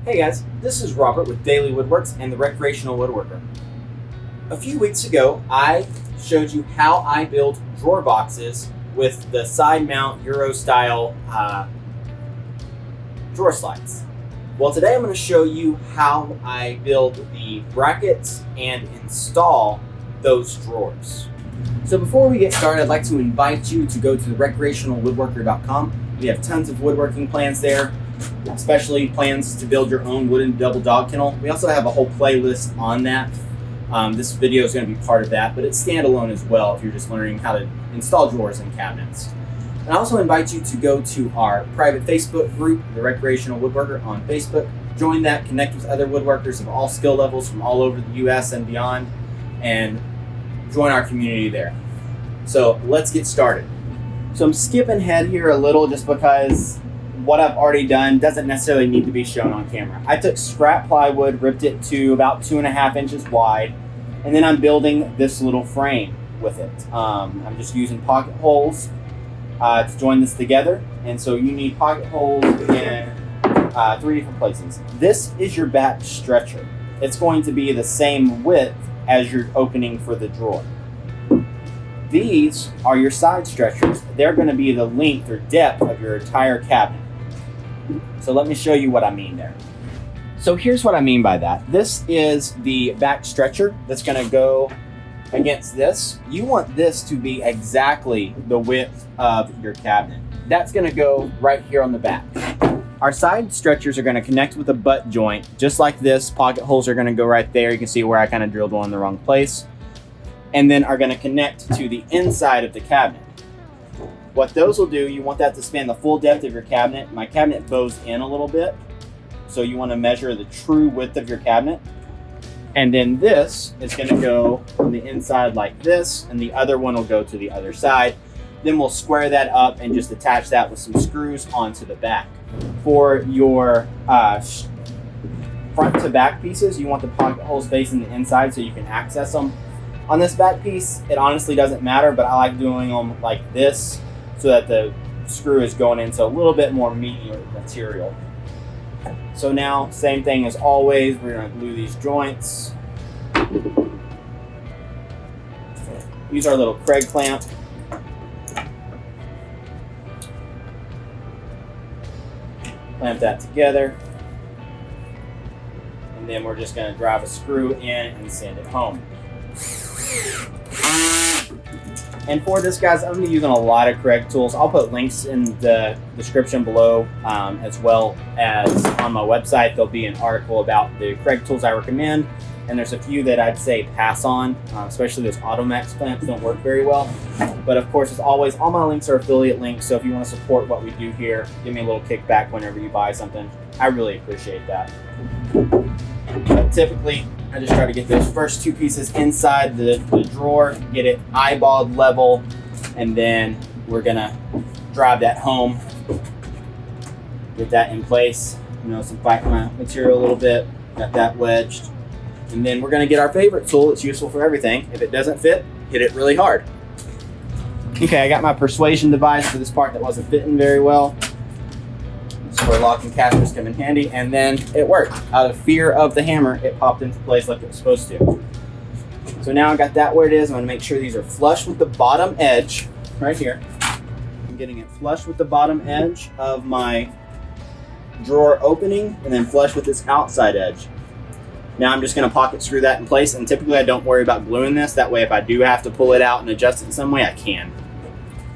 Hey guys, this is Robert with Dailey Woodworks and the Recreational Woodworker. A few weeks ago, I showed you how I build drawer boxes with the side mount Euro style drawer slides. Well, today I'm going to show you how I build the brackets and install those drawers. So before we get started, I'd like to invite you to go to the recreationalwoodworker.com. We have tons of woodworking plans there, especially plans to build your own wooden double dog kennel. We also have a whole playlist on that. This video is going to be part of that, but it's standalone as well if you're just learning how to install drawers and cabinets. And I also invite you to go to our private Facebook group, the Recreational Woodworker on Facebook. Join that, connect with other woodworkers of all skill levels from all over the US and beyond, and join our community there. So let's get started. So I'm skipping ahead here a little just because what I've already done doesn't necessarily need to be shown on camera. I took scrap plywood, ripped it to about 2.5 inches wide, and then I'm building this little frame with it. I'm just using pocket holes to join this together, and so you need pocket holes in 3 different places. This is your back stretcher. It's going to be the same width as your opening for the drawer. These are your side stretchers. They're going to be the length or depth of your entire cabinet. So let me show you what I mean there. So here's what I mean by that. This is the back stretcher that's going to go against this. You want this to be exactly the width of your cabinet. That's going to go right here on the back. Our side stretchers are going to connect with a butt joint just like this. Pocket holes are going to go right there. You can see where I kind of drilled one in the wrong place. And then are going to connect to the inside of the cabinet. What those will do, you want that to span the full depth of your cabinet. My cabinet bows in a little bit, so you want to measure the true width of your cabinet. And then this is going to go on the inside like this, and the other one will go to the other side. Then we'll square that up and just attach that with some screws onto the back. For your front to back pieces, you want the pocket holes facing the inside so you can access them. On this back piece, it honestly doesn't matter, but I like doing them like this so that the screw is going into a little bit more meaty material. So now, same thing as always, we're going to glue these joints. Use our little Craig clamp. Clamp that together. And then we're just going to drive a screw in and send it home. And for this, guys, I'm going to be using a lot of Craig tools. I'll put links in the description below, as well as on my website. There'll be an article about the Craig tools I recommend, and there's a few that I'd say pass on, especially those Automax clamps don't work very well. But of course, as always, all my links are affiliate links, so if you want to support what we do here, give me a little kickback whenever you buy something. I really appreciate that. But typically, I just try to get those first 2 pieces inside the drawer, get it eyeballed level, and then we're gonna drive that home, get that in place, fight my material a little bit, got that wedged, and then we're gonna get our favorite tool that's useful for everything. If it doesn't fit, hit it really hard. Okay, I got my persuasion device for this part that wasn't fitting very well. Where lock and casters come in handy, and then it worked. Out of fear of the hammer, it popped into place like it was supposed to. So now I got that where it is. I'm going to make sure these are flush with the bottom edge right here. I'm getting it flush with the bottom edge of my drawer opening, and then flush with this outside edge. Now I'm just going to pocket screw that in place, and typically I don't worry about gluing this. That way if I do have to pull it out and adjust it in some way, I can.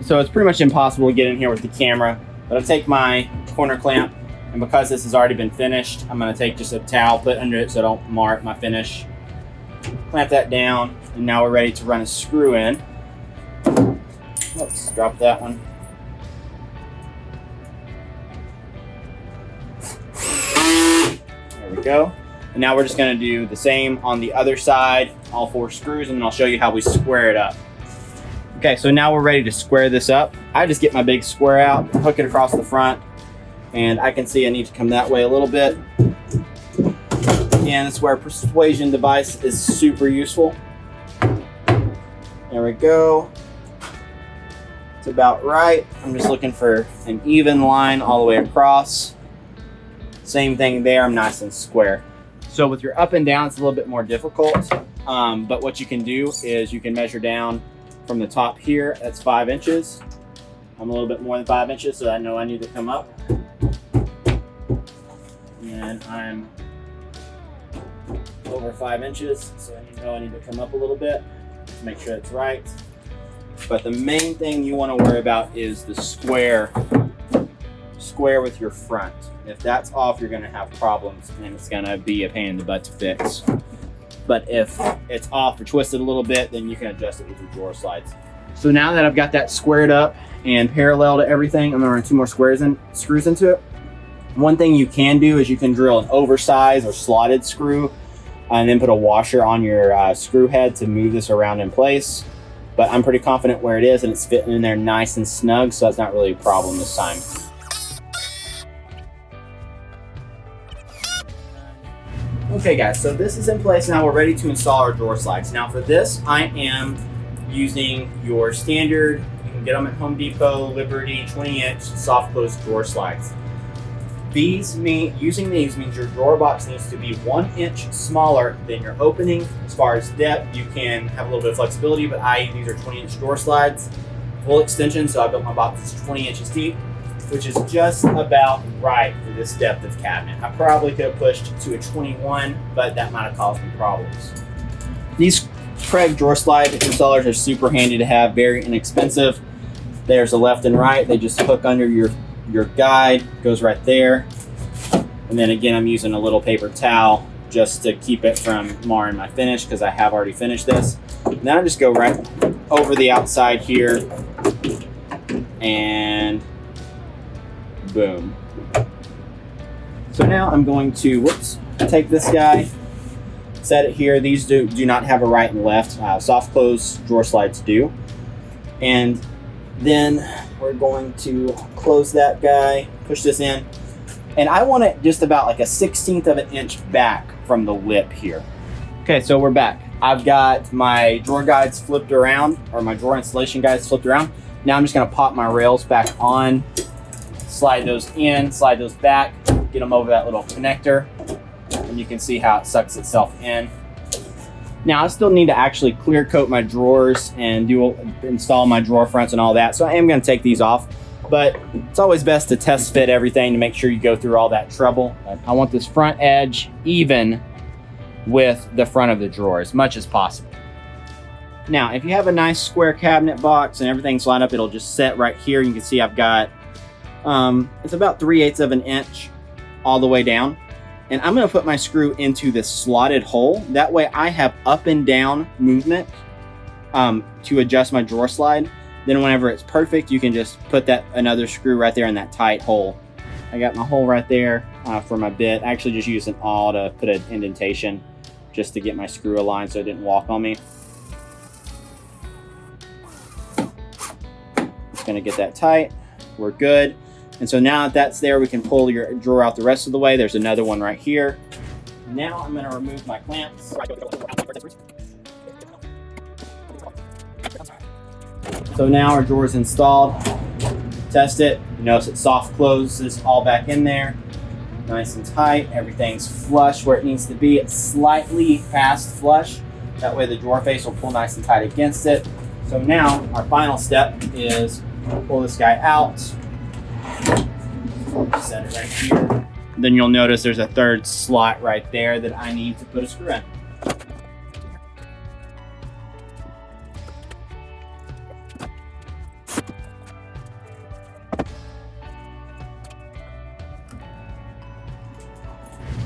So it's pretty much impossible to get in here with the camera. But I'll take my corner clamp, and because this has already been finished, I'm going to take just a towel, put under it so I don't mark my finish. Clamp that down, and now we're ready to run a screw in. Let's drop that one. There we go. And now we're just going to do the same on the other side, all 4 screws, and then I'll show you how we square it up. Okay, so now we're ready to square this up. I just get my big square out, hook it across the front, and I can see I need to come that way a little bit. Again, that's where a persuasion device is super useful. There we go. It's about right. I'm just looking for an even line all the way across. Same thing there, I'm nice and square. So with your up and down, it's a little bit more difficult. But what you can do is you can measure down from the top here, that's 5 inches. I'm a little bit more than 5 inches, so I know I need to come up. And I'm over 5 inches, so I know I need to come up a little bit to make sure it's right. But the main thing you want to worry about is the square with your front. If that's off, you're going to have problems, and it's going to be a pain in the butt to fix. But if it's off or twisted a little bit, then you can adjust it with your drawer slides. So now that I've got that squared up and parallel to everything, I'm going to run 2 more screws into it. One thing you can do is you can drill an oversized or slotted screw and then put a washer on your screw head to move this around in place. But I'm pretty confident where it is, and it's fitting in there nice and snug, so that's not really a problem this time. Okay guys, so this is in place now. We're ready to install our drawer slides. Now for this, I am using your standard, you can get them at Home Depot, Liberty 20-inch soft close drawer slides. Using these means your drawer box needs to be 1 inch smaller than your opening. As far as depth, you can have a little bit of flexibility, but these are 20-inch drawer slides, full extension, so I built my box 20 inches deep, which is just about right for this depth of cabinet. I probably could have pushed to a 21, but that might have caused me problems. These Craig drawer slide installers are super handy to have, very inexpensive. There's a left and right. They just hook under your guide, goes right there. And then again, I'm using a little paper towel just to keep it from marring my finish, because I have already finished this. Now I just go right over the outside here and boom. So now I'm going to, take this guy, set it here. These do not have a right and left. Soft close drawer slides do. And then we're going to close that guy, push this in. And I want it just about like a 1/16 of an inch back from the lip here. Okay, so we're back. I've got my drawer guides flipped around, or my drawer installation guides flipped around. Now I'm just gonna pop my rails back on, slide those in, slide those back, get them over that little connector, and you can see how it sucks itself in. Now I still need to actually clear coat my drawers and install my drawer fronts and all that, so I am going to take these off, but it's always best to test fit everything to make sure you go through all that trouble. I want this front edge even with the front of the drawer as much as possible. Now if you have a nice square cabinet box and everything's lined up, it'll just set right here. You can see I've got it's about 3/8 of an inch all the way down. And I'm gonna put my screw into this slotted hole. That way I have up and down movement to adjust my drawer slide. Then whenever it's perfect, you can just put another screw right there in that tight hole. I got my hole right there for my bit. I actually just used an awl to put an indentation just to get my screw aligned so it didn't walk on me. Just gonna get that tight. We're good. And so now that that's there, we can pull your drawer out the rest of the way. There's another one right here. Now I'm gonna remove my clamps. So now our drawer's installed. Test it. You notice it soft closes all back in there. Nice and tight. Everything's flush where it needs to be. It's slightly past flush. That way the drawer face will pull nice and tight against it. So now our final step is pull this guy out. Set it right here. Then you'll notice there's a third slot right there that I need to put a screw in.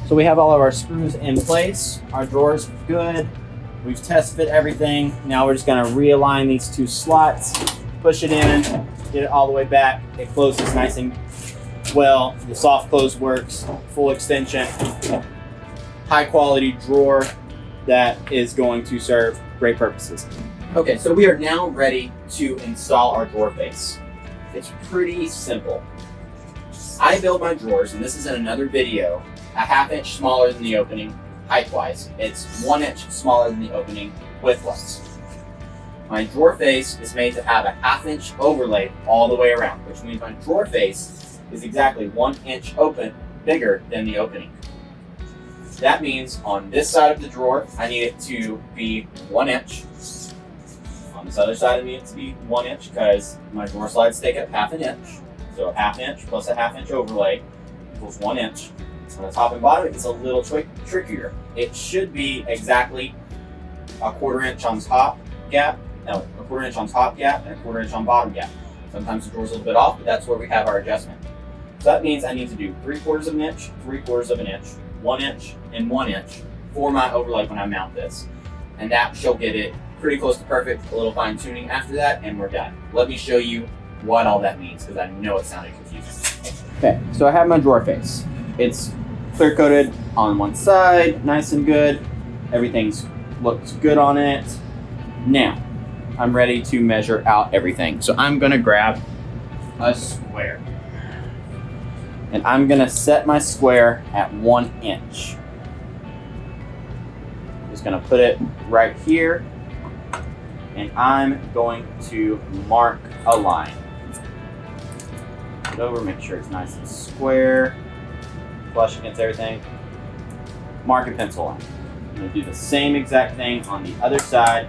So we have all of our screws in place. Our drawer's good. We've test fit everything. Now we're just gonna realign these 2 slots, push it in, get it all the way back. It closes nice and well. The soft close works, full extension, high quality drawer that is going to serve great purposes. Okay, so we are now ready to install our drawer face. It's pretty simple. I build my drawers, and this is in another video, a 1/2 inch smaller than the opening height-wise. It's 1 inch smaller than the opening width-wise. My drawer face is made to have a 1/2 inch overlay all the way around, which means my drawer face is exactly 1 inch open bigger than the opening. That means on this side of the drawer, I need it to be 1 inch. On this other side, I need it to be 1 inch because my drawer slides take up 1/2 inch. So a 1/2 inch plus a 1/2 inch overlay equals 1 inch. On the top and bottom, it's a little trickier. It should be exactly a 1/4 inch on top gap, no, a 1/4 inch on top gap and a 1/4 inch on bottom gap. Sometimes the drawer's a little bit off, but that's where we have our adjustment. So that means I need to do 3/4 of an inch, 3/4 of an inch, 1 inch, and 1 inch for my overlay when I mount this. And that should get it pretty close to perfect, a little fine tuning after that, and we're done. Let me show you what all that means, because I know it sounded confusing. Okay, so I have my drawer face. It's clear coated on one side, nice and good. Everything's looks good on it. Now, I'm ready to measure out everything. So I'm gonna grab a square. And I'm gonna set my square at 1 inch. Just gonna put it right here. And I'm going to mark a line. Put it over, make sure it's nice and square. Flush against everything. Mark a pencil line. I'm going to do the same exact thing on the other side.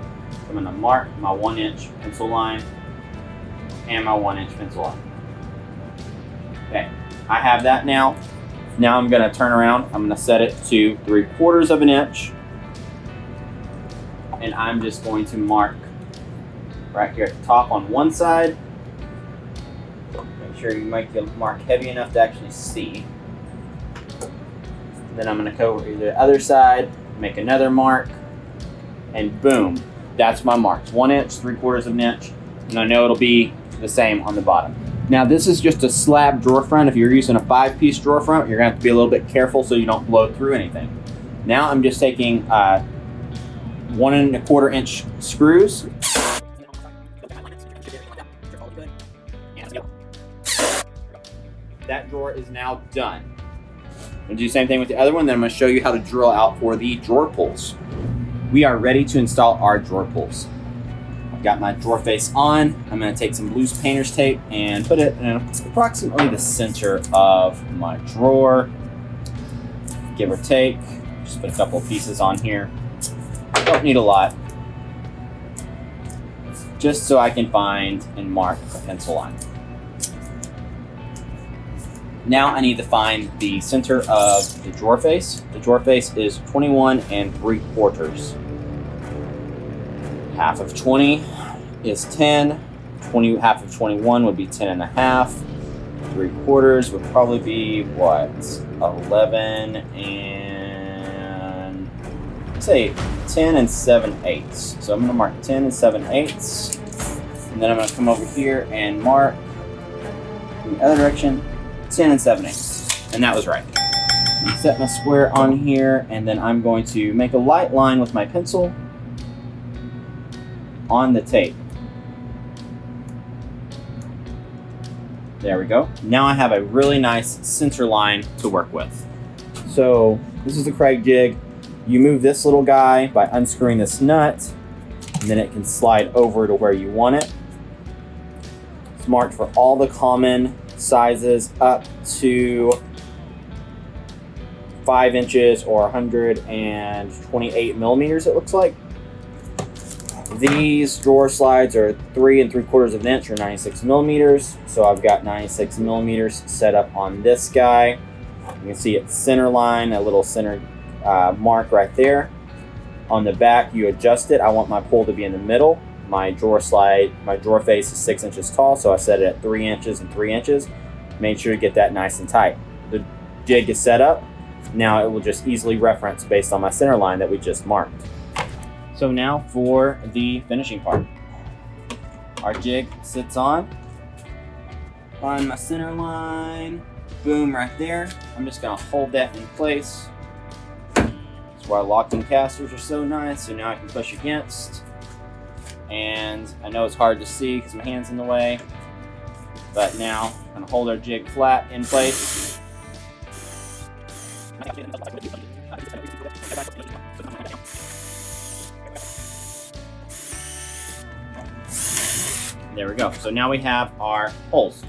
I'm going to mark my 1 inch pencil line and my 1 inch pencil line. Okay, I have that now. Now I'm going to turn around. I'm going to set it to 3/4 of an inch. And I'm just going to mark right here at the top on one side. Make sure you make the mark heavy enough to actually see. Then I'm going to go over to the other side, make another mark, and boom, that's my marks. 1 inch, 3/4 of an inch, and I know it'll be the same on the bottom. Now this is just a slab drawer front. If you're using a 5-piece drawer front, you're going to have to be a little bit careful so you don't blow through anything. Now I'm just taking 1 1/4 inch screws. That drawer is now done. I'm going to do the same thing with the other one, then I'm going to show you how to drill out for the drawer pulls. We are ready to install our drawer pulls. I've got my drawer face on. I'm going to take some loose painter's tape and put it in approximately the center of my drawer, give or take. Just put a couple of pieces on here. Don't need a lot. Just so I can find and mark a pencil line. Now I need to find the center of the drawer face. The drawer face is 21 3/4. Half of 20 is 10. Half of 21 would be 10 1/2. 3/4 would probably be what? 11 and say 10 7/8. So I'm going to mark 10 7/8. And then I'm going to come over here and mark in the other direction 10 7/8, and that was right. I'm set my square on here, and then I'm going to make a light line with my pencil on the tape. There we go. Now I have a really nice center line to work with. So this is the Craig jig. You move this little guy by unscrewing this nut, and then it can slide over to where you want it. It's marked for all the common sizes up to 5 inches or 128 millimeters, it looks like. These drawer slides are 3 3/4 of an inch or 96 millimeters. So I've got 96 millimeters set up on this guy. You can see it's center line, a little center mark right there. On the back, you adjust it. I want my pull to be in the middle. My drawer face is 6 inches tall, so I set it at 3 inches and 3 inches. Made sure to get that nice and tight. The jig is set up. Now it will just easily reference based on my center line that we just marked. So now for the finishing part. Our jig sits on my center line. Boom, right there. I'm just gonna hold that in place. That's why locked-in casters are so nice. So now I can push against. And I know it's hard to see because my hand's in the way, but now I'm going to hold our jig flat in place. There we go. So now we have our holes.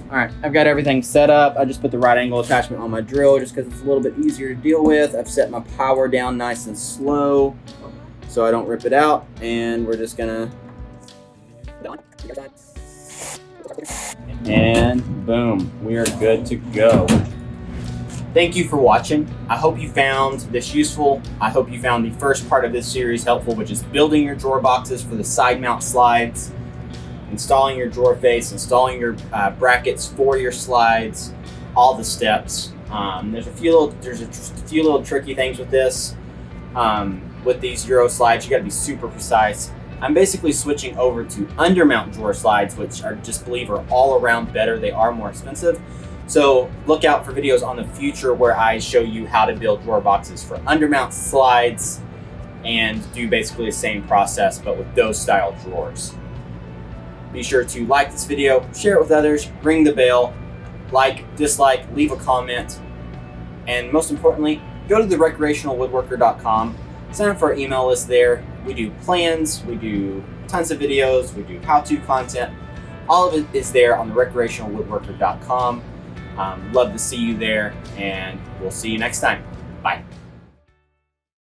All right, I've got everything set up. I just put the right angle attachment on my drill just because it's a little bit easier to deal with. I've set my power down nice and slow so I don't rip it out. And we're just gonna, and boom, we are good to go. Thank you for watching. I hope you found this useful. I hope you found the first part of this series helpful, which is building your drawer boxes for the side mount slides, installing your drawer face, installing your brackets for your slides, all the steps. There's a few little tricky things with this. With these Euro slides, you got to be super precise. I'm basically switching over to undermount drawer slides, which are just believe are all around better. They are more expensive. So look out for videos on the future where I show you how to build drawer boxes for undermount slides and do basically the same process, but with those style drawers. Be sure to like this video, share it with others, ring the bell, like, dislike, leave a comment, and most importantly, go to the recreationalwoodworker.com, sign up for our email list there. We do plans, we do tons of videos, we do how-to content. All of it is there on the recreationalwoodworker.com. Love to see you there, and we'll see you next time. Bye.